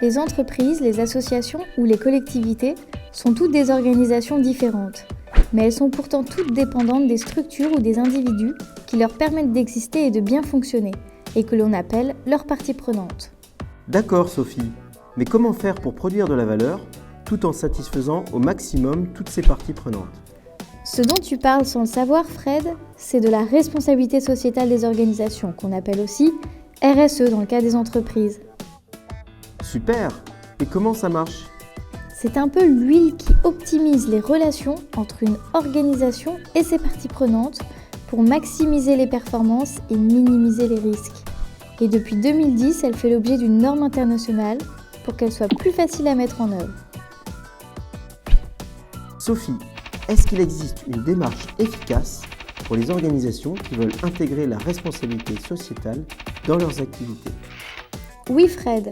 Les entreprises, les associations ou les collectivités sont toutes des organisations différentes, mais elles sont pourtant toutes dépendantes des structures ou des individus qui leur permettent d'exister et de bien fonctionner, et que l'on appelle leurs parties prenantes. D'accord Sophie, mais comment faire pour produire de la valeur tout en satisfaisant au maximum toutes ces parties prenantes? Ce dont tu parles sans le savoir, Fred, c'est de la responsabilité sociétale des organisations, qu'on appelle aussi RSE dans le cas des entreprises. Super! Et comment ça marche? C'est un peu l'huile qui optimise les relations entre une organisation et ses parties prenantes pour maximiser les performances et minimiser les risques. Et depuis 2010, elle fait l'objet d'une norme internationale pour qu'elle soit plus facile à mettre en œuvre. Sophie, est-ce qu'il existe une démarche efficace pour les organisations qui veulent intégrer la responsabilité sociétale dans leurs activités? Oui Fred,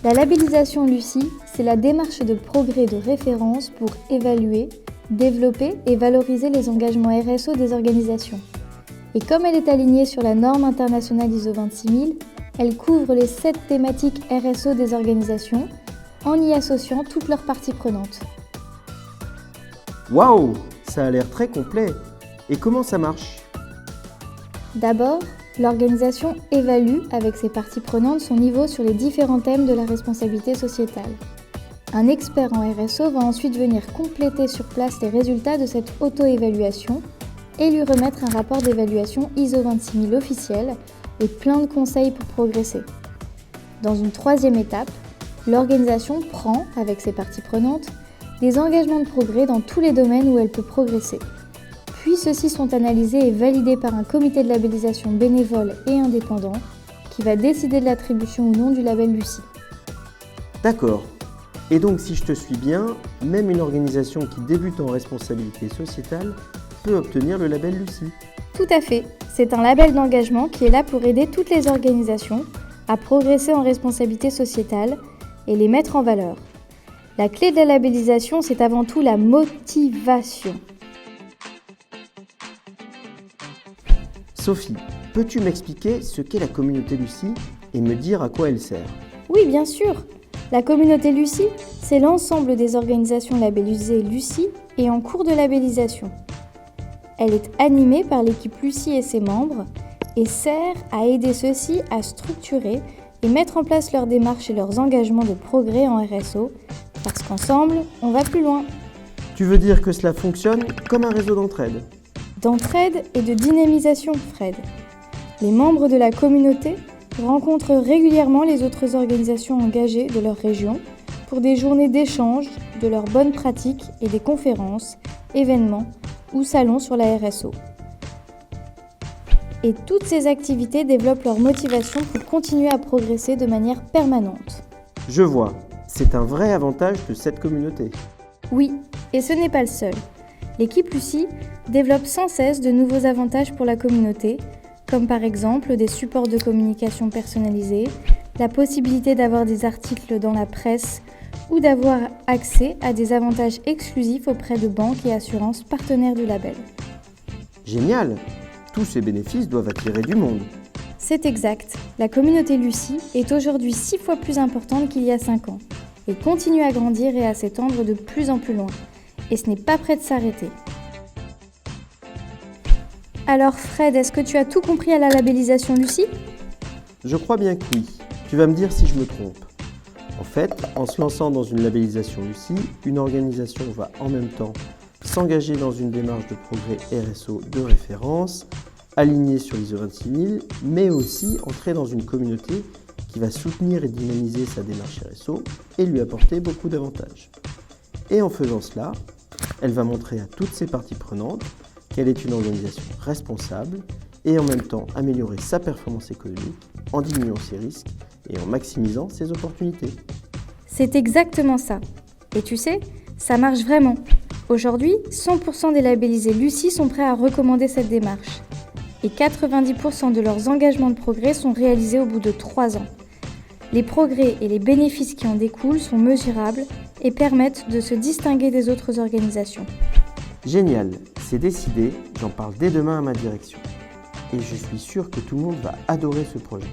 la labellisation Lucie, c'est la démarche de progrès de référence pour évaluer, développer et valoriser les engagements RSE des organisations. Et comme elle est alignée sur la norme internationale ISO 26000, elle couvre les 7 thématiques RSE des organisations en y associant toutes leurs parties prenantes. Waouh! Ça a l'air très complet. Et comment ça marche? D'abord, l'organisation évalue avec ses parties prenantes son niveau sur les différents thèmes de la responsabilité sociétale. Un expert en RSE va ensuite venir compléter sur place les résultats de cette auto-évaluation et lui remettre un rapport d'évaluation ISO 26000 officiel et plein de conseils pour progresser. Dans une troisième étape, l'organisation prend, avec ses parties prenantes, des engagements de progrès dans tous les domaines où elle peut progresser. Puis ceux-ci sont analysés et validés par un comité de labellisation bénévole et indépendant qui va décider de l'attribution ou non du label Lucie. D'accord. Et donc si je te suis bien, même une organisation qui débute en responsabilité sociétale peut obtenir le label Lucie. Tout à fait. C'est un label d'engagement qui est là pour aider toutes les organisations à progresser en responsabilité sociétale et les mettre en valeur. La clé de la labellisation, c'est avant tout la motivation. Sophie, peux-tu m'expliquer ce qu'est la communauté Lucie et me dire à quoi elle sert? Oui, bien sûr. La communauté Lucie, c'est l'ensemble des organisations labellisées Lucie et en cours de labellisation. Elle est animée par l'équipe Lucie et ses membres et sert à aider ceux-ci à structurer et mettre en place leurs démarches et leurs engagements de progrès en RSO, parce qu'ensemble, on va plus loin. Tu veux dire que cela fonctionne comme un réseau d'entraide? D'entraide et de dynamisation, Fred. Les membres de la communauté rencontrent régulièrement les autres organisations engagées de leur région pour des journées d'échange de leurs bonnes pratiques et des conférences, événements ou salons sur la RSO. Et toutes ces activités développent leur motivation pour continuer à progresser de manière permanente. Je vois, c'est un vrai avantage de cette communauté. Oui, et ce n'est pas le seul. L'équipe Lucie développe sans cesse de nouveaux avantages pour la communauté, comme par exemple des supports de communication personnalisés, la possibilité d'avoir des articles dans la presse ou d'avoir accès à des avantages exclusifs auprès de banques et assurances partenaires du label. Génial! Tous ces bénéfices doivent attirer du monde. C'est exact. La communauté Lucie est aujourd'hui 6 fois plus importante qu'il y a 5 ans et continue à grandir et à s'étendre de plus en plus loin. Et ce n'est pas près de s'arrêter. Alors Fred, est-ce que tu as tout compris à la labellisation Lucie? Je crois bien que oui. Tu vas me dire si je me trompe. En fait, en se lançant dans une labellisation Lucie, une organisation va en même temps s'engager dans une démarche de progrès RSO de référence, alignée sur l'ISO 26000, mais aussi entrer dans une communauté qui va soutenir et dynamiser sa démarche RSO et lui apporter beaucoup d'avantages. Et en faisant cela, elle va montrer à toutes ses parties prenantes qu'elle est une organisation responsable et en même temps améliorer sa performance économique en diminuant ses risques et en maximisant ses opportunités. C'est exactement ça. Et tu sais, ça marche vraiment. Aujourd'hui, 100% des labellisés Lucie sont prêts à recommander cette démarche. Et 90% de leurs engagements de progrès sont réalisés au bout de 3 ans. Les progrès et les bénéfices qui en découlent sont mesurables et permettent de se distinguer des autres organisations. Génial, c'est décidé, j'en parle dès demain à ma direction. Et je suis sûr que tout le monde va adorer ce projet.